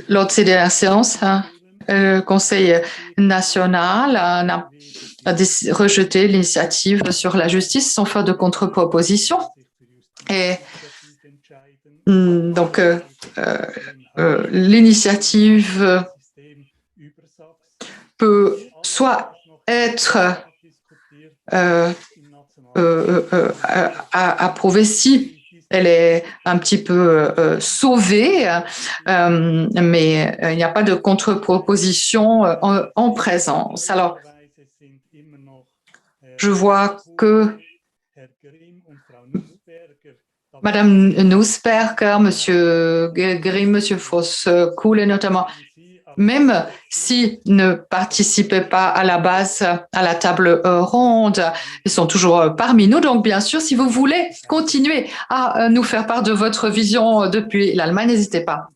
Lors de ces dernières séances, le Conseil national a rejeté l'initiative sur la justice sans faire de contre-proposition. Et donc, l'initiative peut soit être approuvée si elle est un petit peu sauvée, mais il n'y a pas de contre-proposition en présence. Alors, je vois que Madame Nussberger, Monsieur Grimm, Monsieur Voss-Kuhle notamment, même s'ils ne participaient pas à la base à la table ronde, ils sont toujours parmi nous. Donc, bien sûr, si vous voulez continuer à nous faire part de votre vision depuis l'Allemagne, n'hésitez pas.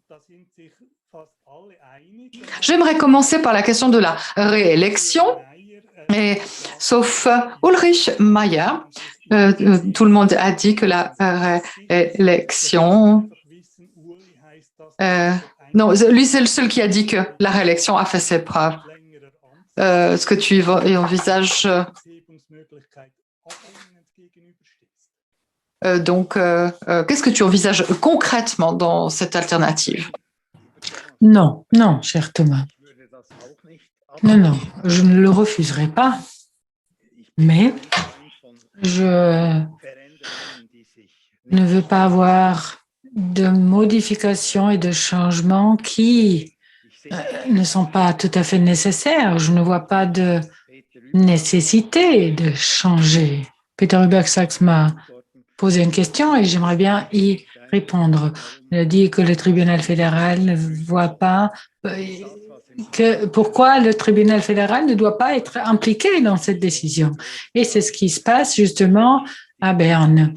J'aimerais commencer par la question de la réélection. Et, sauf Ulrich Mayer, tout le monde a dit que la réélection... non, lui, c'est le seul qui a dit que la réélection a fait ses preuves. Est-ce que tu envisages... donc, qu'est-ce que tu envisages concrètement dans cette alternative? Non, non, cher Thomas. Non, non, je ne le refuserai pas, mais je ne veux pas avoir de modifications et de changements qui ne sont pas tout à fait nécessaires. Je ne vois pas de nécessité de changer. Peter Huber-Sachs m'a posé une question et j'aimerais bien y répondre. Il a dit que le tribunal fédéral ne voit pas pourquoi le tribunal fédéral ne doit pas être impliqué dans cette décision. Et c'est ce qui se passe justement à Berne.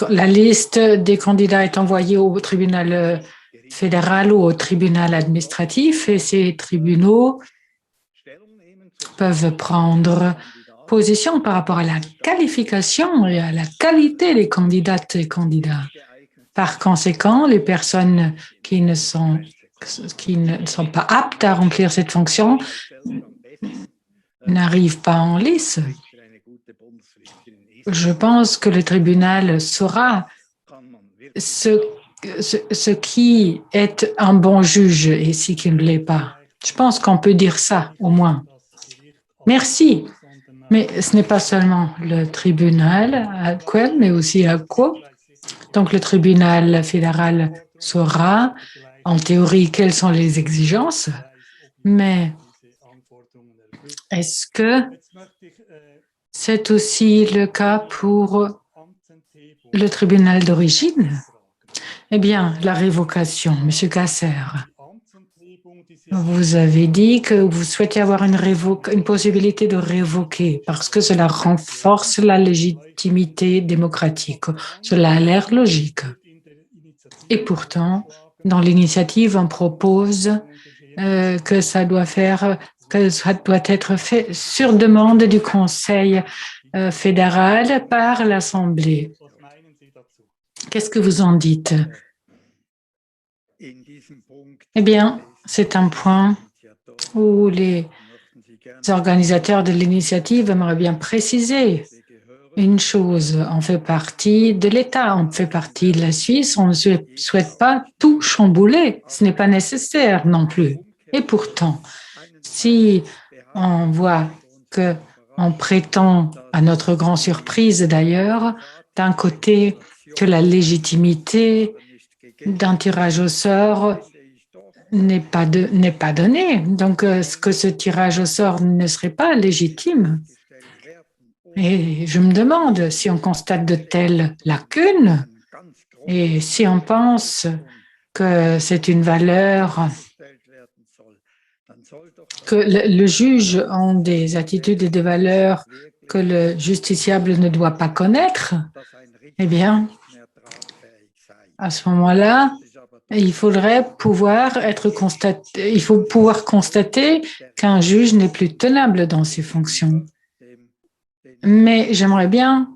La liste des candidats est envoyée au tribunal fédéral ou au tribunal administratif et ces tribunaux peuvent prendre position par rapport à la qualification et à la qualité des candidates et candidats. Par conséquent, les personnes qui ne sont pas aptes à remplir cette fonction n'arrivent pas en lice. Je pense que le tribunal saura ce qui est un bon juge et ce qui ne l'est pas. Je pense qu'on peut dire ça, au moins. Merci. Mais ce n'est pas seulement le tribunal à Quell, mais aussi à Quo. Donc, le tribunal fédéral saura, en théorie, quelles sont les exigences, mais est-ce que c'est aussi le cas pour le tribunal d'origine? Eh bien, la révocation, M. Gasser, vous avez dit que vous souhaitez avoir une possibilité de révoquer parce que cela renforce la légitimité démocratique. Cela a l'air logique. Et pourtant, dans l'initiative, on propose que ça doit être fait sur demande du Conseil fédéral par l'Assemblée. Qu'est-ce que vous en dites? Eh bien, c'est un point où les organisateurs de l'initiative aimeraient bien préciser une chose. On fait partie de l'État, on fait partie de la Suisse, on ne souhaite pas tout chambouler. Ce n'est pas nécessaire non plus. Et pourtant, si on voit qu'on prétend, à notre grande surprise d'ailleurs, d'un côté que la légitimité d'un tirage au sort n'est pas donnée, donc que ce tirage au sort ne serait pas légitime. Et je me demande si on constate de telles lacunes et si on pense que c'est une valeur que le juge a des attitudes et des valeurs que le justiciable ne doit pas connaître, eh bien, à ce moment-là, il faudrait pouvoir constater qu'un juge n'est plus tenable dans ses fonctions. Mais j'aimerais bien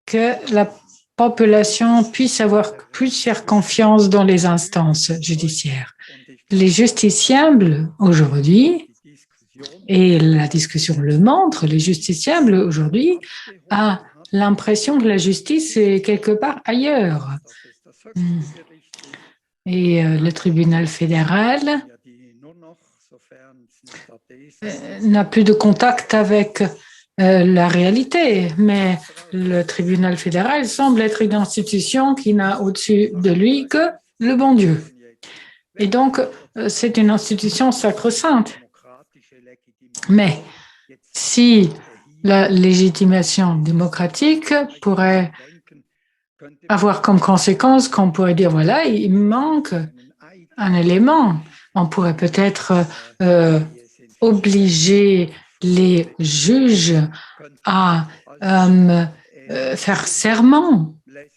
que la population puisse faire confiance dans les instances judiciaires. Les justiciables aujourd'hui, et la discussion le montre, les justiciables aujourd'hui ont l'impression que la justice est quelque part ailleurs. Et le tribunal fédéral n'a plus de contact avec la réalité, mais le tribunal fédéral semble être une institution qui n'a au-dessus de lui que le bon Dieu. Et donc, c'est une institution sacro-sainte. Mais si la légitimation démocratique pourrait avoir comme conséquence qu'on pourrait dire, voilà, il manque un élément. On pourrait peut-être obliger les juges à faire serment,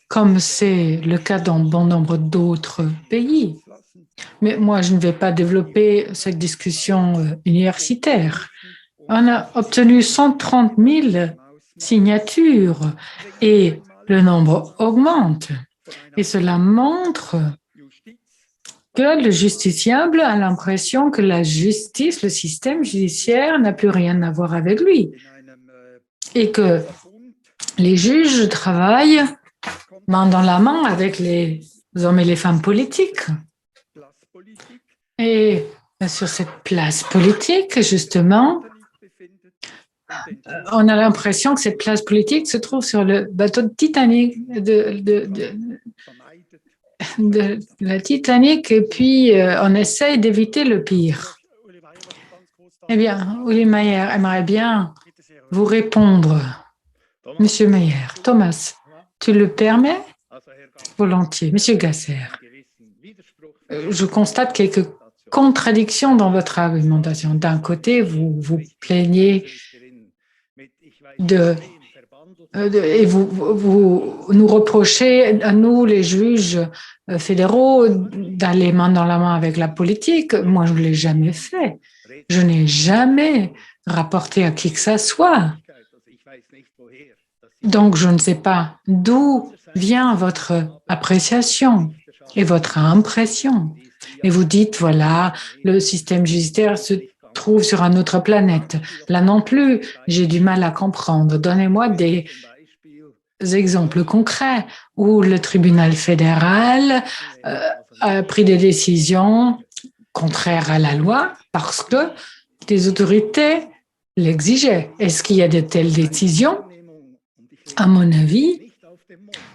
comme c'est le cas dans bon nombre d'autres pays. Mais moi, je ne vais pas développer cette discussion universitaire. On a obtenu 130 000 signatures et le nombre augmente. Et cela montre que le justiciable a l'impression que la justice, le système judiciaire n'a plus rien à voir avec lui et que les juges travaillent main dans la main avec les hommes et les femmes politiques. Et sur cette place politique, justement, on a l'impression que cette place politique se trouve sur le bateau de Titanic, de la Titanic, et puis on essaye d'éviter le pire. Eh bien, Uli Mayer aimerait bien vous répondre. Monsieur Mayer, Thomas, tu le permets? Volontiers. Monsieur Gasser, je constate quelques contradictions dans votre argumentation. D'un côté, vous vous plaignez et vous nous reprochez, à nous, les juges fédéraux, d'aller main dans la main avec la politique. Moi, je ne l'ai jamais fait. Je n'ai jamais rapporté à qui que ce soit. Donc, je ne sais pas d'où vient votre appréciation et votre impression. Et vous dites, voilà, le système judiciaire se trouve sur une autre planète. Là non plus, j'ai du mal à comprendre. Donnez-moi des exemples concrets où le tribunal fédéral a pris des décisions contraires à la loi parce que des autorités l'exigeaient. Est-ce qu'il y a de telles décisions? À mon avis,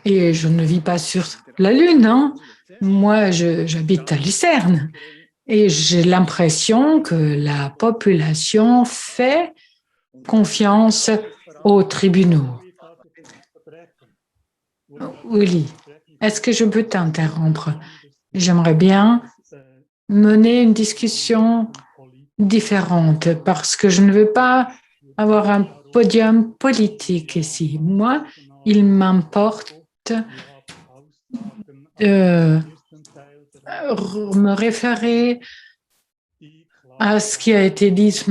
et je ne vis pas sur la Lune, hein. Moi, j'habite à Lucerne et j'ai l'impression que la population fait confiance aux tribunaux. Willy, est-ce que je peux t'interrompre? J'aimerais bien mener une discussion différente parce que je ne veux pas avoir un podium politique ici. Moi, il m'importe de me référer à ce qui a été dit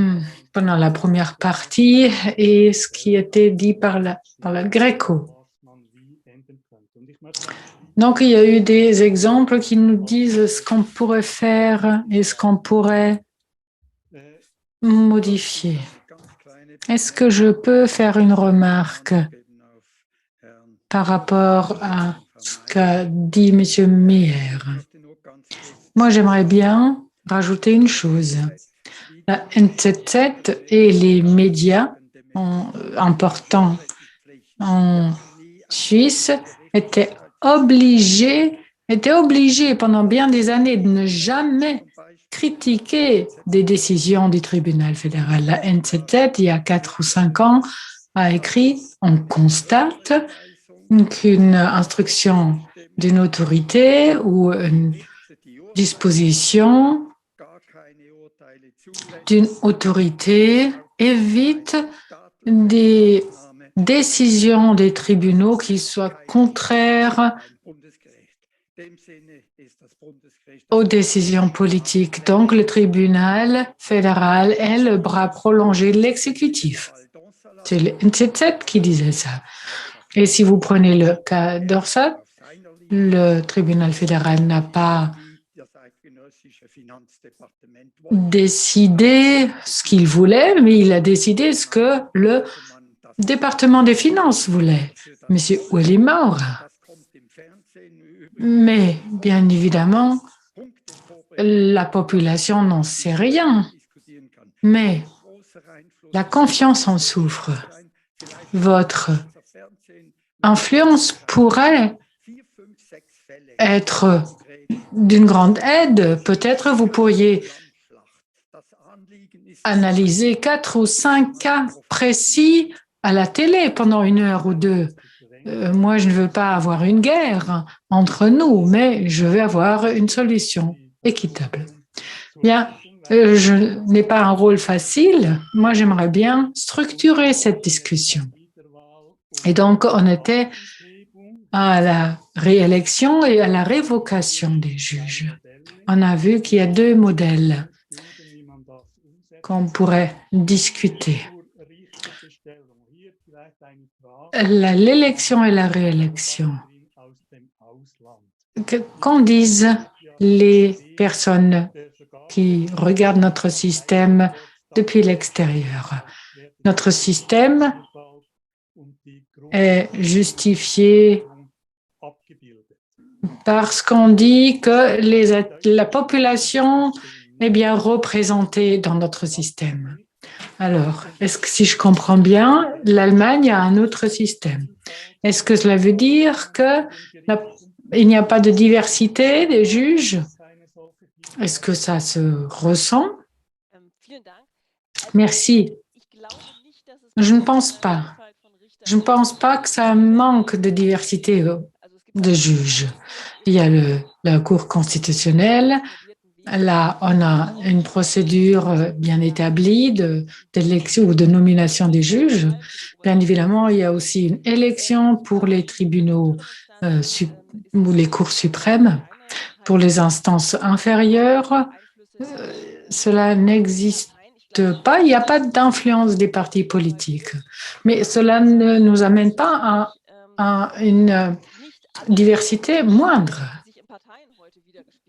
pendant la première partie et ce qui a été dit par la Greco. Donc, il y a eu des exemples qui nous disent ce qu'on pourrait faire et ce qu'on pourrait modifier. Est-ce que je peux faire une remarque par rapport à ce qu'a dit M. Meyer? Moi, j'aimerais bien rajouter une chose. La NZZ et les médias importants en Suisse étaient obligés pendant bien des années de ne jamais critiquer des décisions du tribunal fédéral. La NZZ, il y a 4 ou 5 ans, a écrit « On constate qu'une instruction d'une autorité ou une disposition d'une autorité évite des décisions des tribunaux qui soient contraires aux décisions politiques. Donc, le tribunal fédéral est le bras prolongé de l'exécutif. C'est le NZZ qui disait ça. Et si vous prenez le cas d'Orsat, le tribunal fédéral n'a pas décidé ce qu'il voulait, mais il a décidé ce que le département des finances voulait, M. Willy Maur. Mais bien évidemment, la population n'en sait rien. Mais la confiance en souffre. Votre influence pourrait être d'une grande aide. Peut-être vous pourriez analyser 4 ou 5 cas précis à la télé pendant 1 heure ou 2. Moi, je ne veux pas avoir une guerre entre nous, mais je veux avoir une solution équitable. Bien, je n'ai pas un rôle facile. Moi, j'aimerais bien structurer cette discussion. Et donc, on était à la réélection et à la révocation des juges. On a vu qu'il y a 2 modèles qu'on pourrait discuter. L'élection et la réélection. Qu'en disent les personnes qui regardent notre système depuis l'extérieur? Notre système est justifié parce qu'on dit que la population est bien représentée dans notre système. Alors, est-ce que si je comprends bien, l'Allemagne a un autre système? Est-ce que cela veut dire qu'il n'y a pas de diversité des juges? Est-ce que ça se ressent? Merci. Je ne pense pas. Je ne pense pas que ça manque de diversité de juges. Il y a la Cour constitutionnelle. Là, on a une procédure bien établie d'élection ou de nomination des juges. Bien évidemment, il y a aussi une élection pour les tribunaux ou les cours suprêmes. Pour les instances inférieures, cela n'existe pas. Il n'y a pas d'influence des partis politiques. Mais cela ne nous amène pas à une diversité moindre.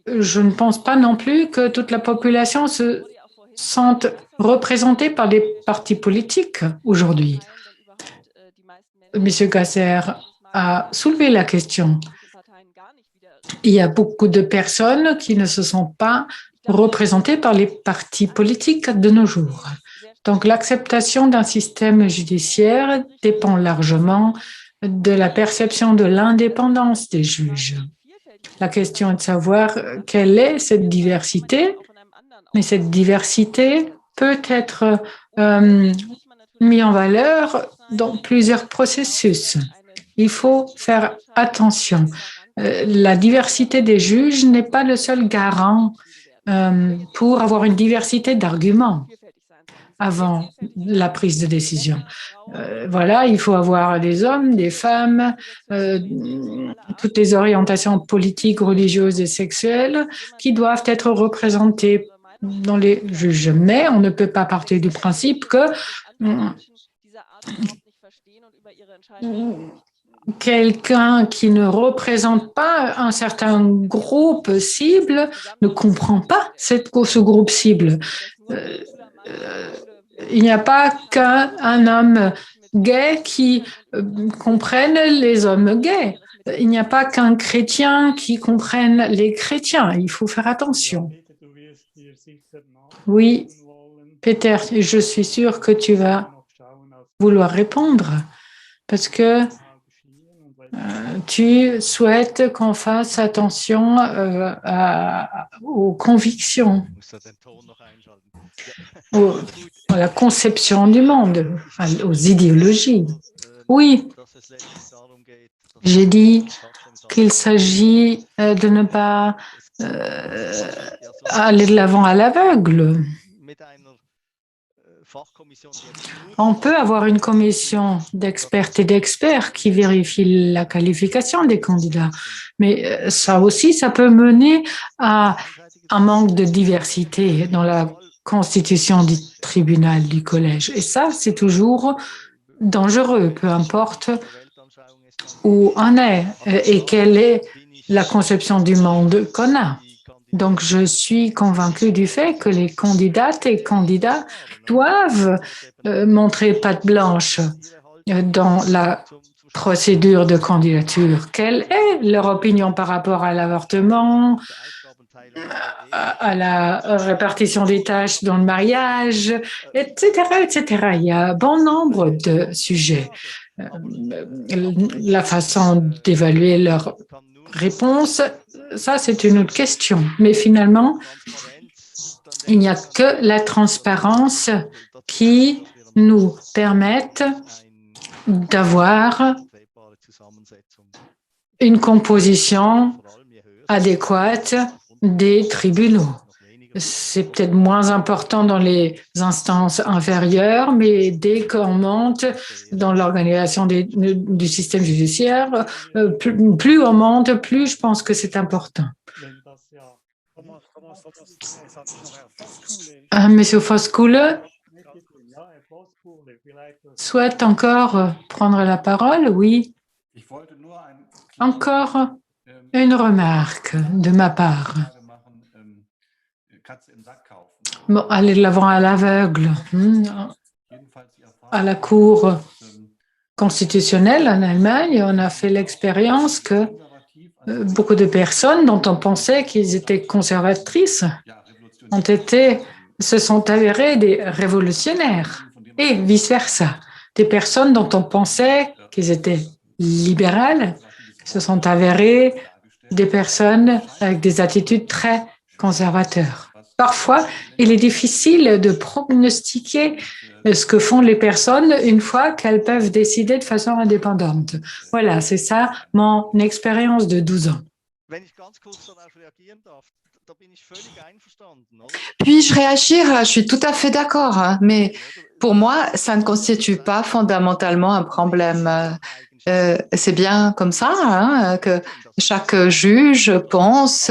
Je ne pense pas non plus que toute la population se sente représentée par des partis politiques aujourd'hui. Monsieur Gasser a soulevé la question. Il y a beaucoup de personnes qui ne se sont pas représentées par les partis politiques de nos jours. Donc l'acceptation d'un système judiciaire dépend largement de la perception de l'indépendance des juges. La question est de savoir quelle est cette diversité, mais cette diversité peut être mise en valeur dans plusieurs processus. Il faut faire attention. La diversité des juges n'est pas le seul garant pour avoir une diversité d'arguments avant la prise de décision. Voilà, il faut avoir des hommes, des femmes, toutes les orientations politiques, religieuses et sexuelles qui doivent être représentées dans les juges. Mais on ne peut pas partir du principe que quelqu'un qui ne représente pas un certain groupe cible ne comprend pas ce groupe cible. Il n'y a pas qu'un homme gay qui comprenne les hommes gays. Il n'y a pas qu'un chrétien qui comprenne les chrétiens. Il faut faire attention. Oui, Peter, je suis sûre que tu vas vouloir répondre parce que tu souhaites qu'on fasse attention aux convictions, à la conception du monde, aux idéologies. Oui, j'ai dit qu'il s'agit de ne pas aller de l'avant à l'aveugle. On peut avoir une commission d'expertes et d'experts qui vérifie la qualification des candidats, mais ça aussi, ça peut mener à un manque de diversité dans la constitution du tribunal, du collège. Et ça, c'est toujours dangereux, peu importe où en est et quelle est la conception du monde qu'on a. Donc, je suis convaincue du fait que les candidates et candidats doivent montrer patte blanche dans la procédure de candidature. Quelle est leur opinion par rapport à l'avortement, à la répartition des tâches dans le mariage, etc., etc. Il y a bon nombre de sujets. La façon d'évaluer leurs réponses, ça, c'est une autre question. Mais finalement, il n'y a que la transparence qui nous permette d'avoir une composition adéquate des tribunaux. C'est peut-être moins important dans les instances inférieures, mais dès qu'on monte dans l'organisation du système judiciaire, plus on monte, plus je pense que c'est important. Monsieur Foskule souhaite encore prendre la parole? Oui. Encore une remarque de ma part. Bon, aller de l'avant à l'aveugle. À la Cour constitutionnelle en Allemagne, on a fait l'expérience que beaucoup de personnes dont on pensait qu'ils étaient conservatrices se sont avérées des révolutionnaires et vice-versa. Des personnes dont on pensait qu'ils étaient libérales se sont avérées des personnes avec des attitudes très conservateurs. Parfois, il est difficile de prognostiquer ce que font les personnes une fois qu'elles peuvent décider de façon indépendante. Voilà, c'est ça mon expérience de 12 ans. Puis-je réagir? Je suis tout à fait d'accord, hein, mais pour moi, ça ne constitue pas fondamentalement un problème. C'est bien comme ça, hein, que chaque juge pense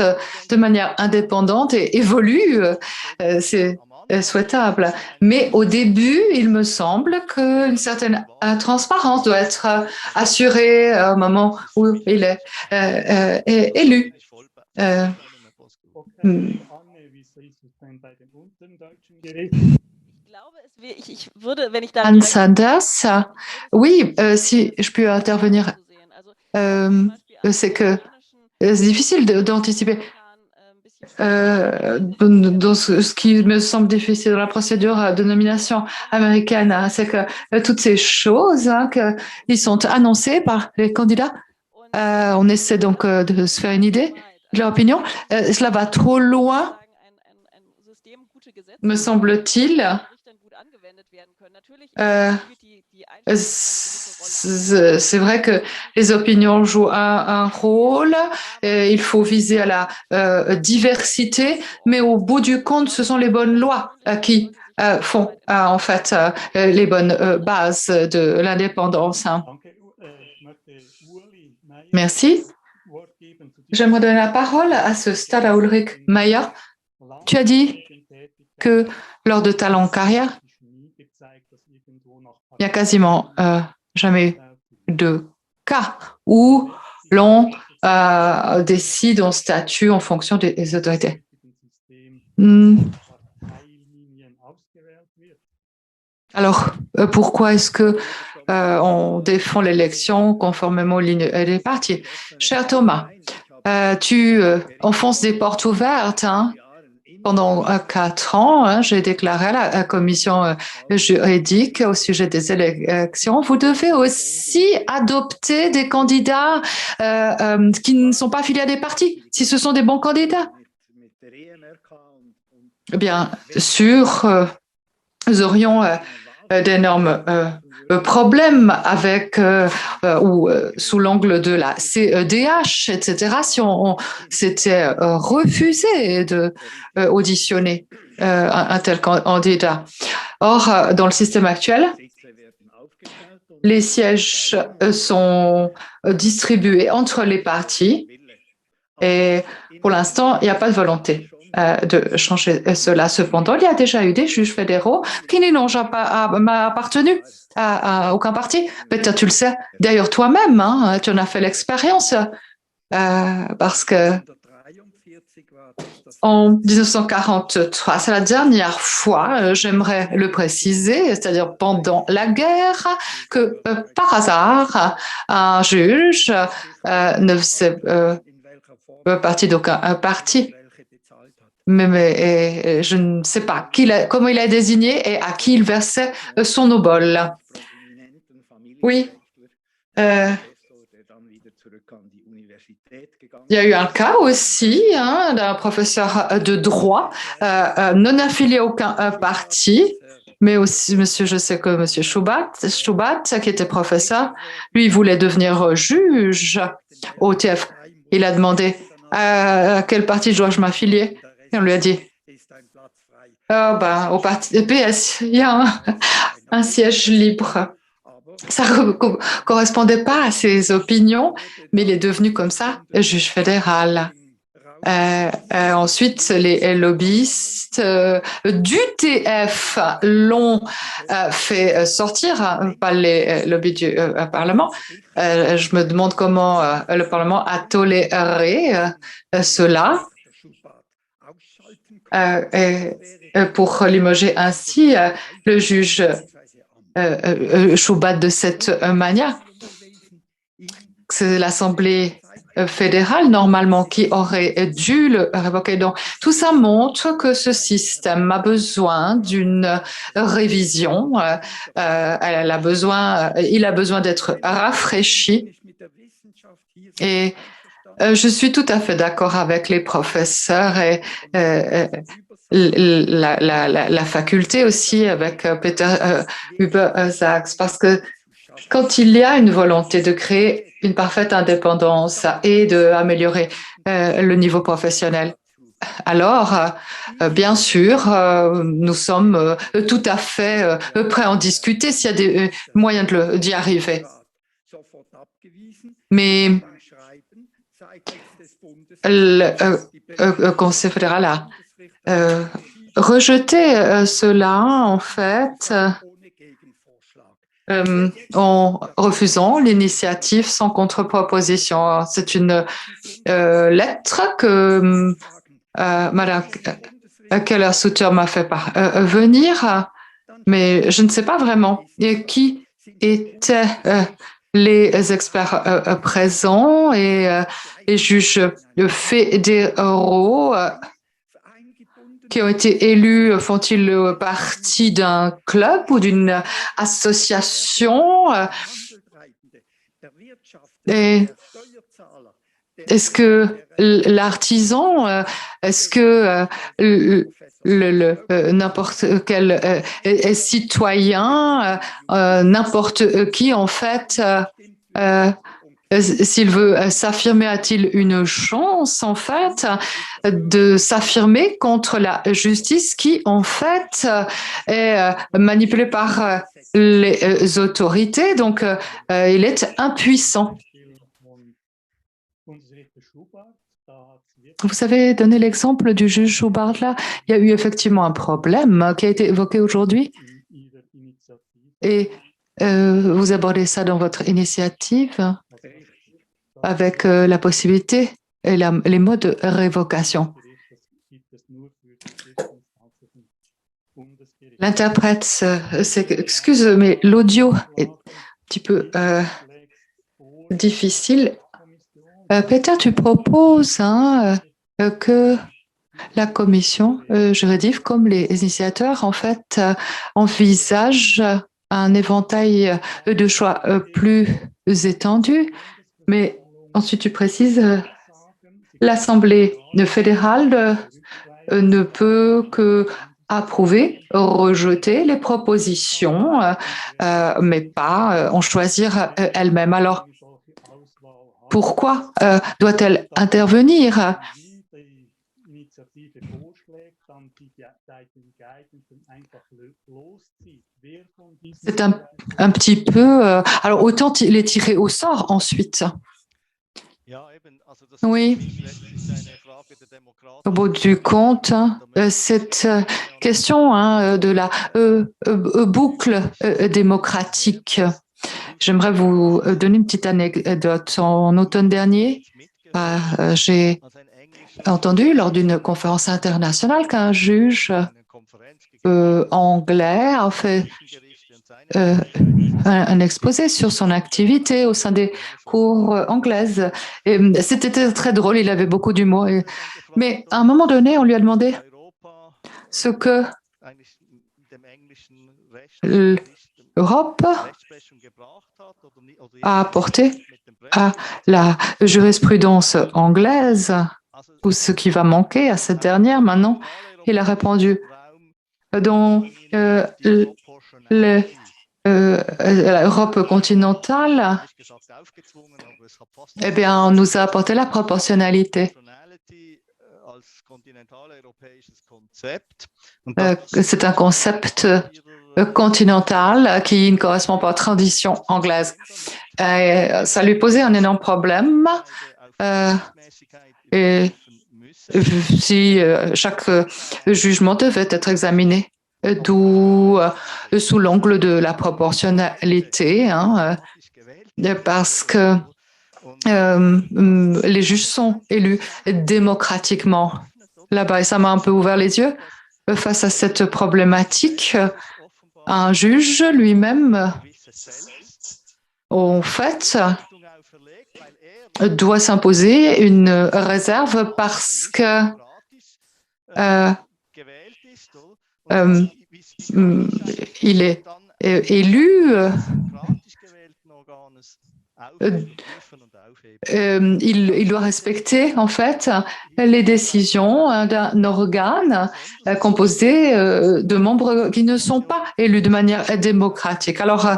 de manière indépendante et évolue. C'est souhaitable. Mais au début, il me semble qu'une certaine transparence doit être assurée au moment où il est élu. Anne Sanders, oui, si je peux intervenir, c'est que c'est difficile d'anticiper. Dans ce qui me semble difficile dans la procédure de nomination américaine, hein, c'est que toutes ces choses hein, qui sont annoncées par les candidats, on essaie donc de se faire une idée de leur opinion. Cela va trop loin, me semble-t-il. C'est vrai que les opinions jouent un rôle, il faut viser à la diversité, mais au bout du compte, ce sont les bonnes lois qui font en fait les bonnes bases de l'indépendance. Hein. Merci. J'aimerais donner la parole à ce stade à Ulrich Mayer. Tu as dit que lors de ta longue carrière, il n'y a quasiment jamais de cas où l'on décide, on statue en fonction des autorités. Alors, pourquoi est-ce que on défend l'élection conformément aux lignes des partis? Cher Thomas, tu enfonces des portes ouvertes. Hein. Pendant 4 ans, hein, j'ai déclaré à la commission juridique au sujet des élections, vous devez aussi adopter des candidats qui ne sont pas affiliés à des partis, si ce sont des bons candidats. Bien sûr, nous aurions d'énormes problèmes avec ou sous l'angle de la CEDH, etc. Si on s'était refusé de auditionner un tel candidat. Or, dans le système actuel, les sièges sont distribués entre les partis et pour l'instant, il n'y a pas de volonté de changer cela. Cependant, il y a déjà eu des juges fédéraux qui n'ont jamais appartenu à aucun parti. Peut-être tu le sais. D'ailleurs, toi-même, hein, tu en as fait l'expérience parce que en 1943, c'est la dernière fois, j'aimerais le préciser, c'est-à-dire pendant la guerre, que par hasard, un juge ne faisait partie d'aucun parti. Mais je ne sais pas comment il a désigné et à qui il versait son obol. Oui. Il y a eu un cas aussi d'un professeur de droit non affilié à aucun parti, mais aussi je sais que monsieur Schubert, qui était professeur, lui voulait devenir juge au TF. Il a demandé à quel parti dois-je m'affilier et on lui a dit au parti PS, il y a un siège libre. Ça ne correspondait pas à ses opinions, mais il est devenu comme ça juge fédéral. Ensuite, les lobbyistes du TF l'ont fait sortir, pas les lobbies du Parlement. Je me demande comment le Parlement a toléré cela. Pour limoger ainsi le juge Schubert de cette manière. C'est l'Assemblée fédérale, normalement, qui aurait dû le révoquer. Donc, tout ça montre que ce système a besoin d'une révision. Il a besoin d'être rafraîchi. Et je suis tout à fait d'accord avec les professeurs et la faculté aussi avec Peter Huber-Sachs, parce que quand il y a une volonté de créer une parfaite indépendance et d'améliorer le niveau professionnel, alors, bien sûr, nous sommes tout à fait prêts à en discuter s'il y a des moyens d'y arriver. Mais le Conseil fédéral a rejeté cela, en fait, en refusant l'initiative sans contre-proposition. C'est une lettre que Madame Keller-Sutter m'a fait venir, mais je ne sais pas vraiment qui étaient les experts présents et les juges fédéraux qui ont été élus, font-ils partie d'un club ou d'une association? Et est-ce que l'artisan, est-ce que n'importe quel citoyen, n'importe qui, en fait, s'il veut s'affirmer, a-t-il une chance, en fait, de s'affirmer contre la justice qui, en fait, est manipulée par les autorités, donc il est impuissant. Vous avez donné l'exemple du juge Schubert là. Il y a eu effectivement un problème qui a été évoqué aujourd'hui. Et vous abordez ça dans votre initiative avec la possibilité et les modes de révocation. L'interprète, excuse, mais l'audio est un petit peu difficile. Peter, tu proposes que la commission juridique, comme les initiateurs, en fait, envisagent un éventail de choix plus étendu. Mais ensuite, tu précises, l'Assemblée fédérale ne peut que approuver, rejeter les propositions, mais pas en choisir elle-même. Alors, pourquoi doit-elle intervenir? C'est un petit peu... alors, autant les tirer au sort ensuite. Oui, au bout du compte, cette question de la boucle démocratique, j'aimerais vous donner une petite anecdote. En automne dernier, j'ai entendu lors d'une conférence internationale qu'un juge anglais a fait un exposé sur son activité au sein des cours anglaises. Et c'était très drôle, il avait beaucoup d'humour. Mais à un moment donné, on lui a demandé ce que l'Europe a apporté à la jurisprudence anglaise, ou ce qui va manquer à cette dernière maintenant. Il a répondu dans l'Europe continentale, eh bien, on nous a apporté la proportionnalité. C'est un concept continental qui ne correspond pas aux traditions anglaises. Ça lui posait un énorme problème. Et si chaque jugement devait être examiné, d'où sous l'angle de la proportionnalité, parce que les juges sont élus démocratiquement là-bas. Et ça m'a un peu ouvert les yeux face à cette problématique. Un juge lui-même, en fait, doit s'imposer une réserve parce que il est élu. Il doit respecter en fait les décisions d'un organe composé de membres qui ne sont pas élus de manière démocratique. Alors,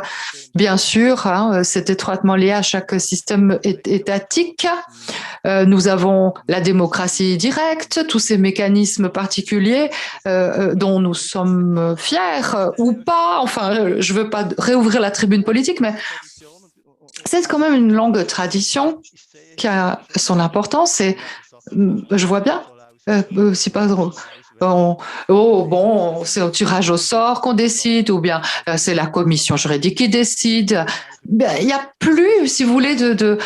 bien sûr, c'est étroitement lié à chaque système étatique. Nous avons la démocratie directe, tous ces mécanismes particuliers dont nous sommes fiers ou pas. Enfin, je ne veux pas réouvrir la tribune politique, mais c'est quand même une longue tradition qui a son importance et je vois bien, si par exemple, c'est au tirage au sort qu'on décide ou bien c'est la commission juridique qui décide. Il n'y a plus, si vous voulez, de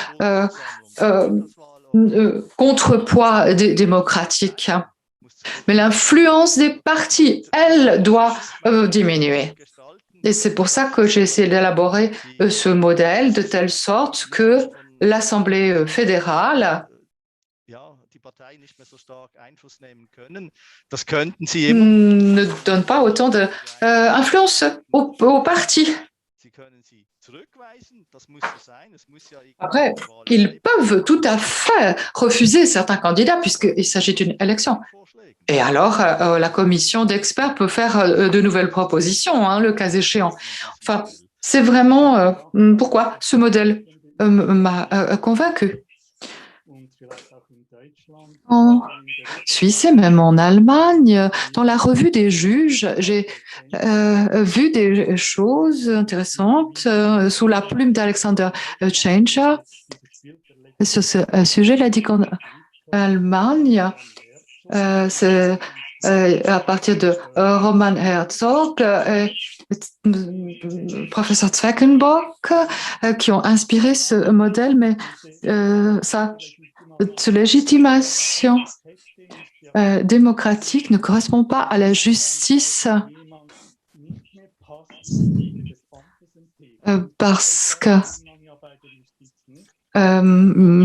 contrepoids démocratique. Mais l'influence des partis, elle, doit diminuer. Et c'est pour ça que j'ai essayé d'élaborer ce modèle de telle sorte que l'Assemblée fédérale ne donne pas autant d'influence aux partis. Après, ils peuvent tout à fait refuser certains candidats puisqu'il s'agit d'une élection. Et alors, la commission d'experts peut faire de nouvelles propositions, le cas échéant. Enfin, c'est vraiment pourquoi ce modèle m'a convaincu. En Suisse et même en Allemagne, dans la revue des juges, j'ai vu des choses intéressantes sous la plume d'Alexander Tschentscher. Sur ce sujet, il a dit qu'en Allemagne, c'est à partir de Roman Herzog, professeur Zweckenbock, qui ont inspiré ce modèle, mais cette légitimation démocratique ne correspond pas à la justice parce que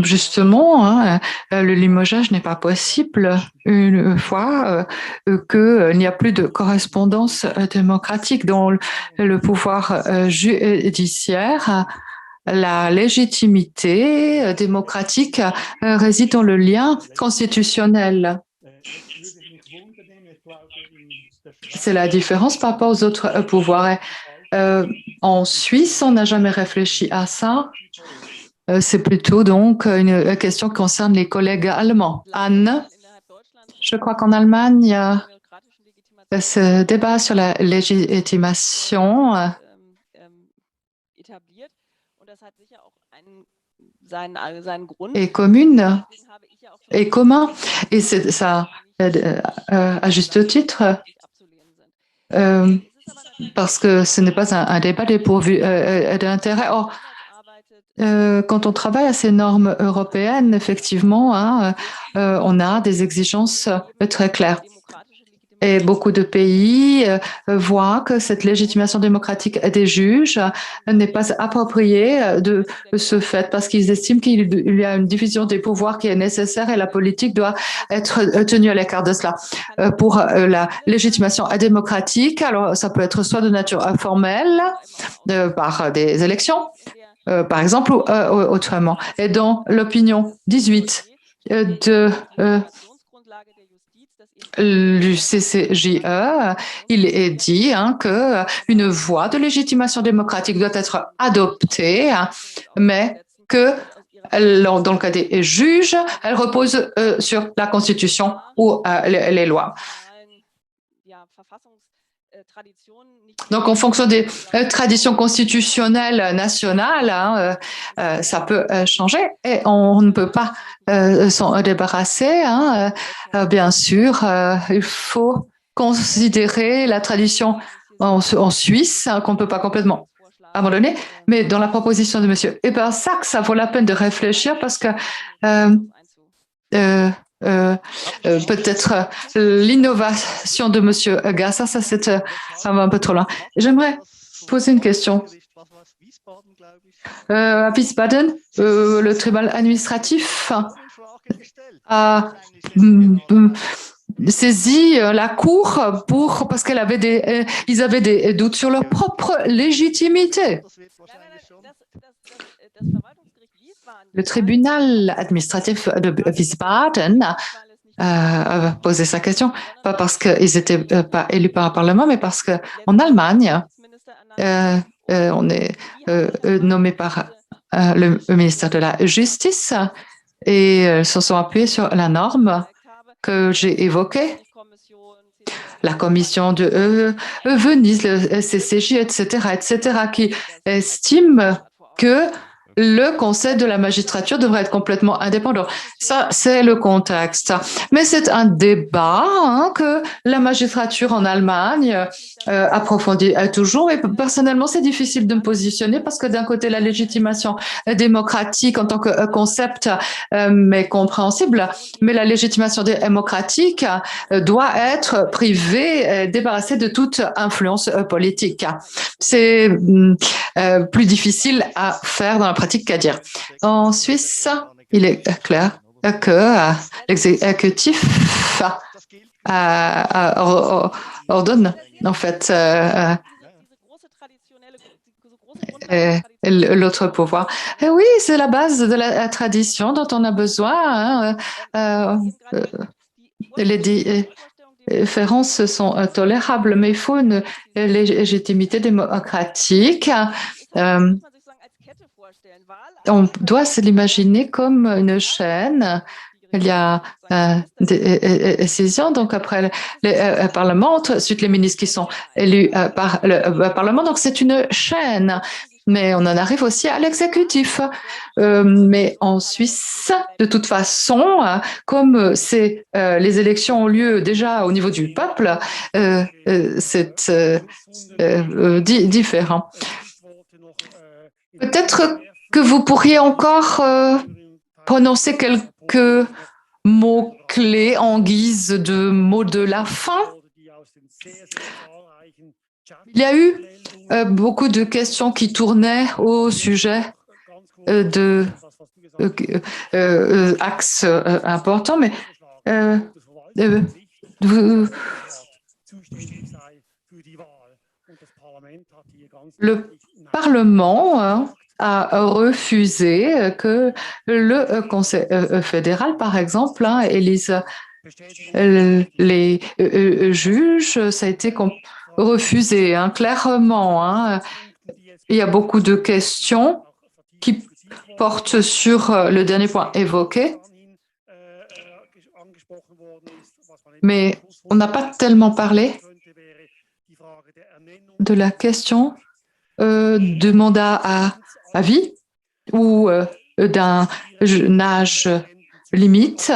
justement, le limogeage n'est pas possible une fois qu'il n'y a plus de correspondance démocratique dans le pouvoir judiciaire. La légitimité démocratique réside dans le lien constitutionnel. C'est la différence par rapport aux autres pouvoirs. En Suisse, on n'a jamais réfléchi à ça. C'est plutôt donc une question qui concerne les collègues allemands. Anne, je crois qu'en Allemagne, il y a ce débat sur la légitimation est commune, est commun, et c'est ça à juste titre, parce que ce n'est pas un débat dépourvu d'intérêt. Or, quand on travaille à ces normes européennes, effectivement, hein, on a des exigences très claires. Et beaucoup de pays voient que cette légitimation démocratique des juges n'est pas appropriée de ce fait parce qu'ils estiment qu'il y a une division des pouvoirs qui est nécessaire et la politique doit être tenue à l'écart de cela. Pour la légitimation démocratique, alors ça peut être soit de nature formelle, par des élections, par exemple, ou autrement. Et dans l'opinion 18 de du CCJE, il est dit que une voie de légitimation démocratique doit être adoptée, mais que dans le cas des juges, elle repose sur la Constitution ou les lois. Donc, en fonction des traditions constitutionnelles nationales, ça peut changer et on ne peut pas s'en débarrasser. Bien sûr, il faut considérer la tradition en Suisse, qu'on ne peut pas complètement abandonner, mais dans la proposition de M. Ebersack, ça vaut la peine de réfléchir parce que peut-être l'innovation de M. Gasser, ça c'est un peu trop loin. J'aimerais poser une question. À Wiesbaden, le tribunal administratif a saisi la Cour parce qu'ils avaient des doutes sur leur propre légitimité. Le tribunal administratif de Wiesbaden a posé sa question, pas parce qu'ils n'étaient pas élus par un parlement, mais parce qu'en Allemagne, on est nommé par le ministère de la Justice et se sont appuyés sur la norme que j'ai évoquée, la commission de Venise, le CCJ, etc., qui estime que le Conseil de la magistrature devrait être complètement indépendant. Ça, c'est le contexte. Mais c'est un débat que la magistrature en Allemagne approfondit toujours. Et personnellement, c'est difficile de me positionner parce que d'un côté, la légitimation démocratique en tant que concept m'est compréhensible, mais la légitimation démocratique doit être privée, débarrassée de toute influence politique. C'est plus difficile à faire dans la pratique qu'à dire. En Suisse, il est clair que l'exécutif ordonne en fait l'autre pouvoir. Et oui, c'est la base de la tradition dont on a besoin. Les différences sont tolérables, mais il faut une légitimité démocratique. On doit se l'imaginer comme une chaîne. Il y a des décisions, donc après le Parlement, ensuite les ministres qui sont élus par le Parlement. Donc c'est une chaîne. Mais on en arrive aussi à l'exécutif. Mais en Suisse, de toute façon, comme les élections ont lieu déjà au niveau du peuple, c'est différent. Peut-être que vous pourriez encore prononcer quelques mots-clés en guise de mots de la fin. Il y a eu beaucoup de questions qui tournaient au sujet de axes importants, mais le Parlement a refusé que le Conseil fédéral, par exemple, élise les juges. Ça a été refusé, clairement. Il y a beaucoup de questions qui portent sur le dernier point évoqué, mais on n'a pas tellement parlé de la question de mandat à vie ou d'un âge limite?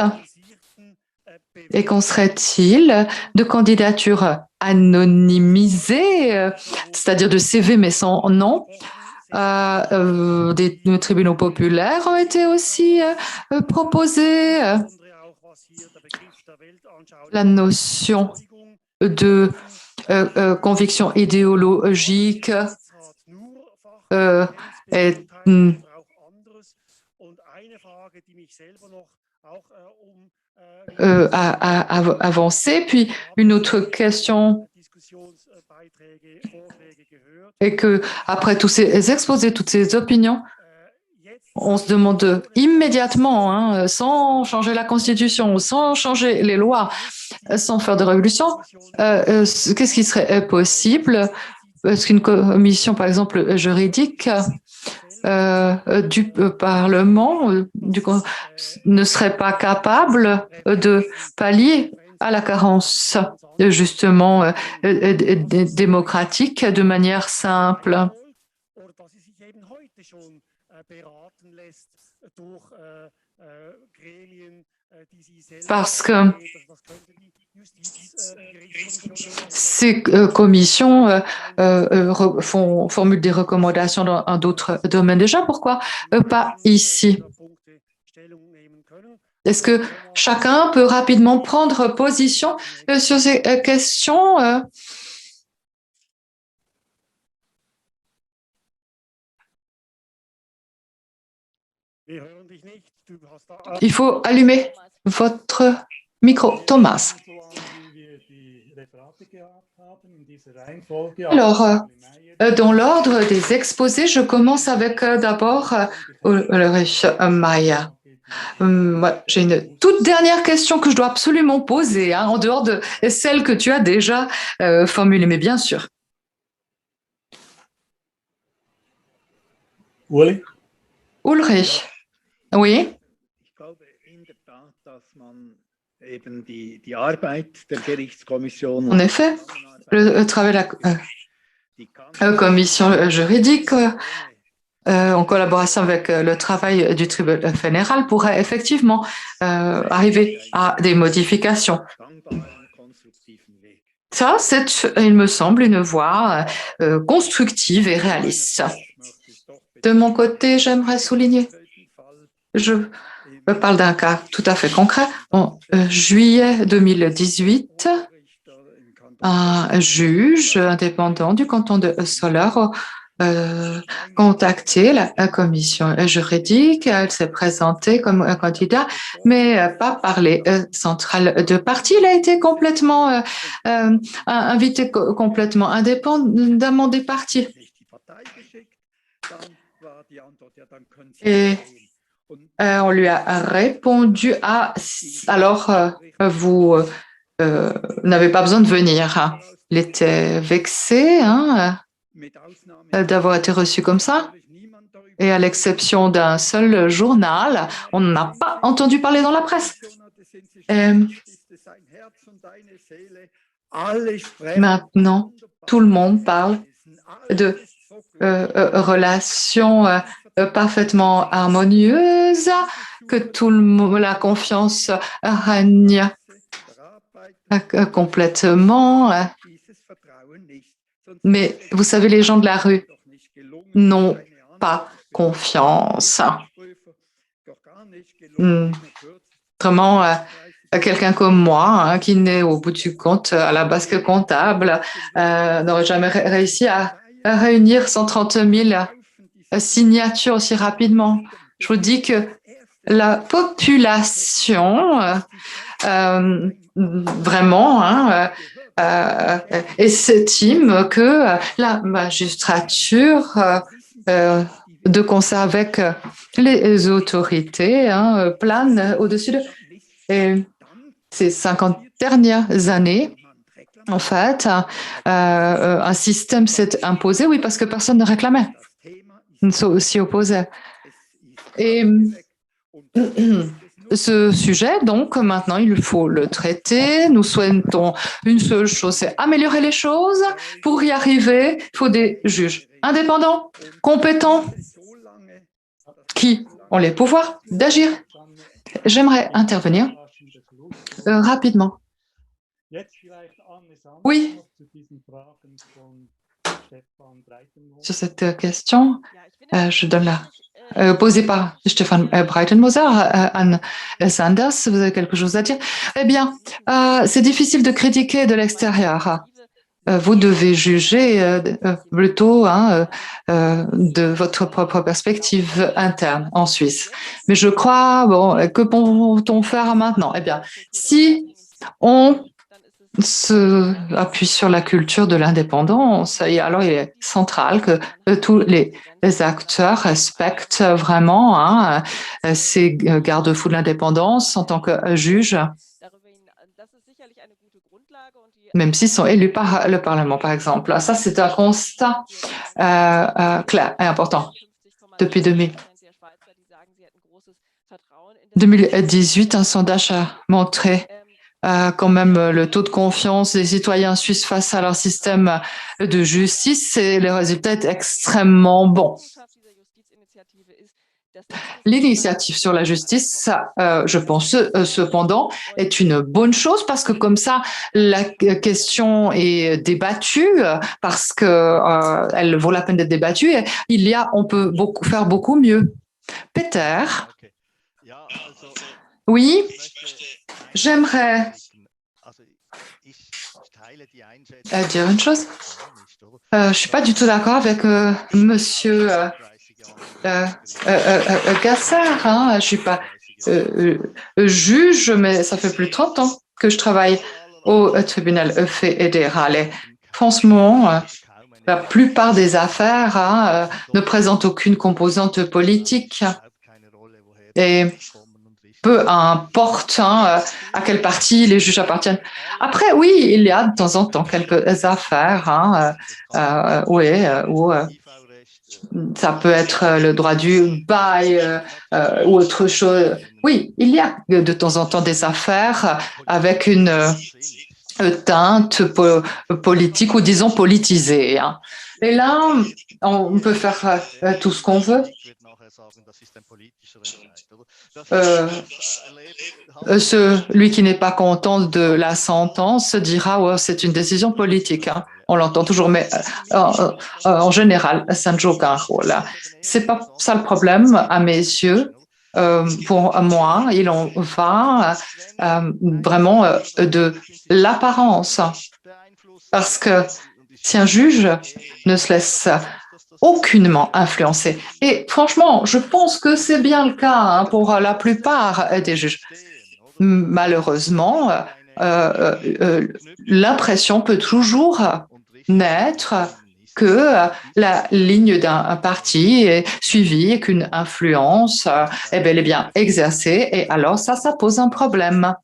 Et qu'en serait-il de candidatures anonymisées, c'est-à-dire de CV mais sans nom? Des tribunaux populaires ont été aussi proposés. La notion de conviction idéologique est avancée. Puis une autre question est que après tous ces exposés, toutes ces opinions, on se demande immédiatement, sans changer la Constitution, sans changer les lois, sans faire de révolution, qu'est-ce qui serait possible? Est-ce qu'une commission, par exemple, juridique du Parlement ne serait pas capable de pallier à la carence, justement, démocratique de manière simple? Parce que ces commissions formulent des recommandations dans d'autres domaines déjà. Pourquoi pas ici? Est-ce que chacun peut rapidement prendre position sur ces questions? Il faut allumer votre micro, Thomas. Alors, dans l'ordre des exposés, je commence avec d'abord Ulrich Meier. J'ai une toute dernière question que je dois absolument poser, en dehors de celle que tu as déjà formulée, mais bien sûr. Ulrich, oui. En effet, le travail de la commission juridique en collaboration avec le travail du tribunal fédéral pourrait effectivement arriver à des modifications. Ça, c'est, il me semble, une voie constructive et réaliste. De mon côté, j'aimerais souligner, je parle d'un cas tout à fait concret. En juillet 2018, un juge indépendant du canton de Soleure contacté la commission juridique. Elle s'est présentée comme un candidat, mais pas par les centrales de parti. Il a été complètement invité complètement indépendamment des partis. Et on lui a répondu alors vous n'avez pas besoin de venir. Il était vexé d'avoir été reçu comme ça. Et à l'exception d'un seul journal, on n'a pas entendu parler dans la presse. Maintenant, tout le monde parle de relations parfaitement harmonieuses, que la confiance règne complètement. Mais vous savez, les gens de la rue n'ont pas confiance. Vraiment, quelqu'un comme moi, qui n'est au bout du compte à la base que comptable, n'aurait jamais réussi à réunir 130 000 signatures aussi rapidement. Je vous dis que la population vraiment estime que la magistrature de concert avec les autorités plane au-dessus de ces 50 dernières années. En fait, un système s'est imposé, oui, parce que personne ne réclamait, s'y opposait. Et ce sujet, donc, maintenant, il faut le traiter. Nous souhaitons une seule chose, c'est améliorer les choses. Pour y arriver, il faut des juges indépendants, compétents, qui ont les pouvoirs d'agir. J'aimerais intervenir rapidement. Oui, sur cette question, je donne la posée par Stefan Breitenmoser à Anne Sanders. Vous avez quelque chose à dire? Eh bien, c'est difficile de critiquer de l'extérieur. Vous devez juger plutôt de votre propre perspective interne en Suisse. Mais je crois, bon, que peut-on faire maintenant? Eh bien, si on se appuie sur la culture de l'indépendance, et alors il est central que tous les acteurs respectent vraiment ces garde-fous de l'indépendance en tant que juges, même s'ils sont élus par le Parlement, par exemple. Ça, c'est un constat clair et important depuis 2018. Un sondage a montré quand même le taux de confiance des citoyens suisses face à leur système de justice et les résultats est extrêmement bons. L'initiative sur la justice, ça, je pense cependant, est une bonne chose parce que comme ça, la question est débattue parce que elle vaut la peine d'être débattue. Et on peut faire beaucoup mieux. Peter, oui, j'aimerais dire une chose. Je suis pas du tout d'accord avec Monsieur Gasser. Je suis pas juge, mais ça fait plus de 30 ans que je travaille au tribunal fédéral. Et franchement, la plupart des affaires ne présentent aucune composante politique. Et peu importe à quel parti les juges appartiennent. Après, oui, il y a de temps en temps quelques affaires où ça peut être le droit du bail ou autre chose. Oui, il y a de temps en temps des affaires avec une teinte politique ou disons politisée. Et là, on peut faire tout ce qu'on veut. Celui qui n'est pas content de la sentence dira ouais, c'est une décision politique. On l'entend toujours, mais en général, ça ne joue qu'un rôle. C'est pas ça le problème à mes yeux. Pour moi, il en va vraiment de l'apparence. Parce que si un juge ne se laisse aucunement influencer, et franchement, je pense que c'est bien le cas pour la plupart des juges. Malheureusement, l'impression peut toujours naître que la ligne d'un parti est suivie et qu'une influence est bel et bien exercée, et alors ça pose un problème.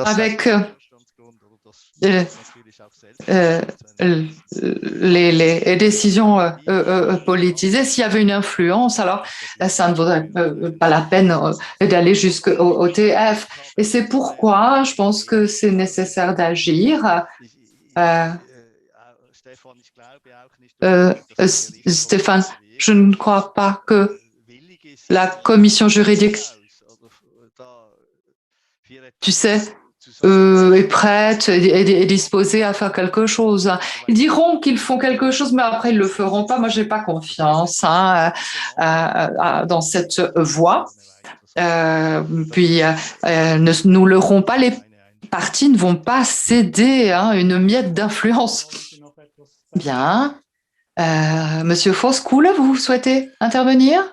Avec les décisions politisées, s'il y avait une influence, alors ça ne vaudrait pas la peine d'aller jusqu'au TF. Et c'est pourquoi je pense que c'est nécessaire d'agir. Stéphane, je ne crois pas que la commission juridique, tu sais, est prête et disposée à faire quelque chose. Ils diront qu'ils font quelque chose, mais après ils le feront pas. Moi, j'ai pas confiance dans cette voie. Puis nous l'aurons pas. Les partis ne vont pas céder une miette d'influence. Bien. Monsieur Voskuhle, vous souhaitez intervenir?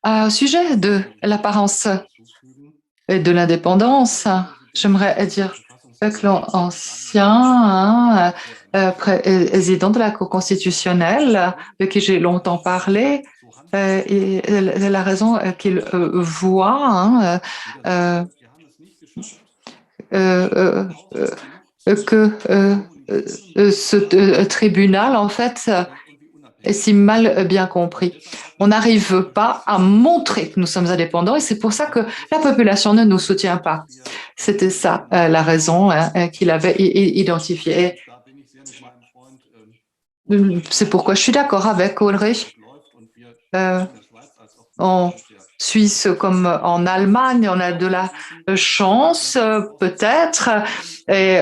Au sujet de l'apparence et de l'indépendance, j'aimerais dire que l'ancien président de la Cour constitutionnelle, de qui j'ai longtemps parlé, et la raison qu'il voit que ce tribunal, en fait, si mal bien compris. On n'arrive pas à montrer que nous sommes indépendants et c'est pour ça que la population ne nous soutient pas. C'était ça la raison qu'il avait identifiée. C'est pourquoi je suis d'accord avec Ulrich. En Suisse comme en Allemagne, on a de la chance peut-être, et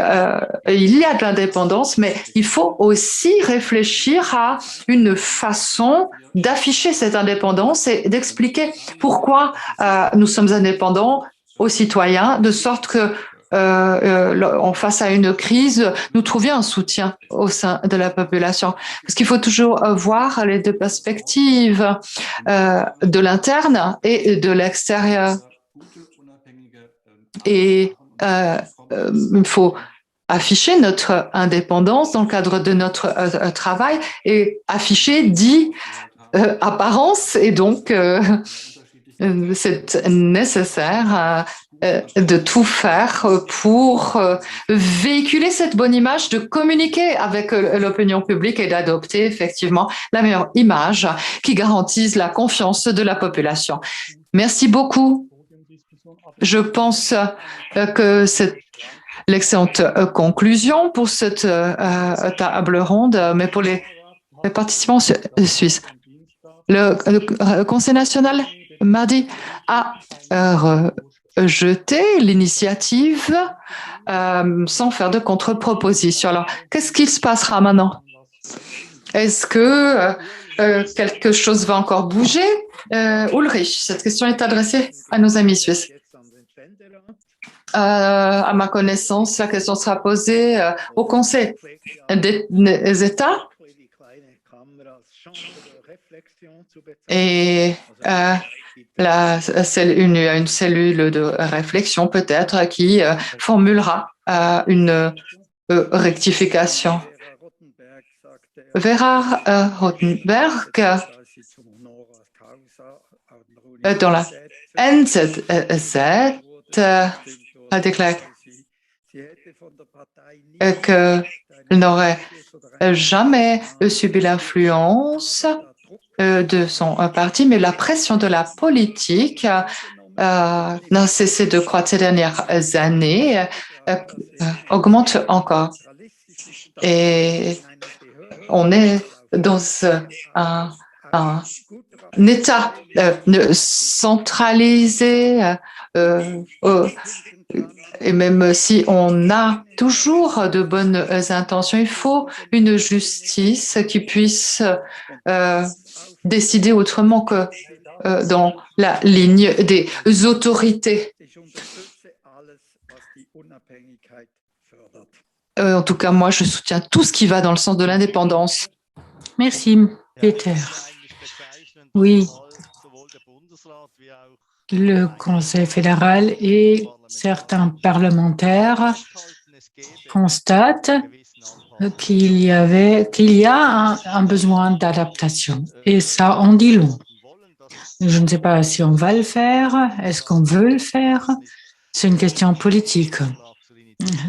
il y a de l'indépendance, mais il faut aussi réfléchir à une façon d'afficher cette indépendance et d'expliquer pourquoi nous sommes indépendants aux citoyens, de sorte que face à une crise, nous trouvions un soutien au sein de la population. Parce qu'il faut toujours voir les deux perspectives de l'interne et de l'extérieur. Et il faut afficher notre indépendance dans le cadre de notre travail et afficher dit apparence. Et donc, c'est nécessaire de tout faire pour véhiculer cette bonne image, de communiquer avec l'opinion publique et d'adopter effectivement la meilleure image qui garantisse la confiance de la population. Merci beaucoup. Je pense que c'est l'excellente conclusion pour cette table ronde, mais pour les participants suisses. Le Conseil national mardi a rejeté l'initiative sans faire de contre-proposition. Alors, qu'est-ce qui se passera maintenant? Est-ce que quelque chose va encore bouger? Ulrich, cette question est adressée à nos amis suisses. À ma connaissance, la question sera posée au Conseil des États. Et une cellule de réflexion peut-être qui formulera une rectification. Vera Rothenberg, dans la NZZ, a déclaré qu'elle n'aurait jamais subi l'influence de son parti, mais la pression de la politique n'a cessé de croître ces dernières années, augmente encore. Et on est dans un État centralisé, et même si on a toujours de bonnes intentions, il faut une justice qui puisse décider autrement que dans la ligne des autorités. En tout cas, moi, je soutiens tout ce qui va dans le sens de l'indépendance. Merci, Peter. Oui, le Conseil fédéral et certains parlementaires constatent qu'il y a un besoin d'adaptation. Et ça en dit long. Je ne sais pas si on va le faire, est-ce qu'on veut le faire? C'est une question politique.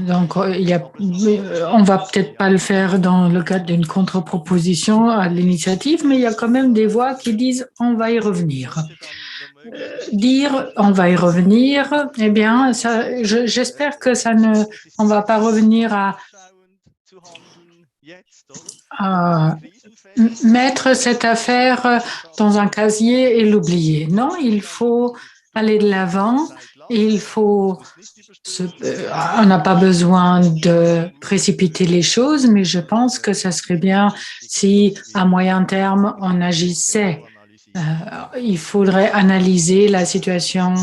Donc, on va peut-être pas le faire dans le cadre d'une contre-proposition à l'initiative, mais il y a quand même des voix qui disent on va y revenir. Dire on va y revenir, eh bien, j'espère que on va pas revenir à mettre cette affaire dans un casier et l'oublier. Non, il faut aller de l'avant. On n'a pas besoin de précipiter les choses, mais je pense que ça serait bien si, à moyen terme, on agissait. Il faudrait analyser la situation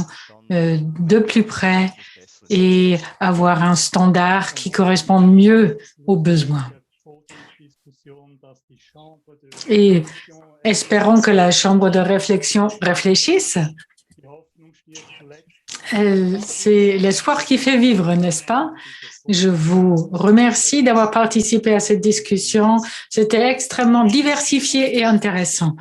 de plus près et avoir un standard qui corresponde mieux aux besoins. Et espérons que la Chambre de réflexion réfléchisse. C'est l'espoir qui fait vivre, n'est-ce pas? Je vous remercie d'avoir participé à cette discussion. C'était extrêmement diversifié et intéressant.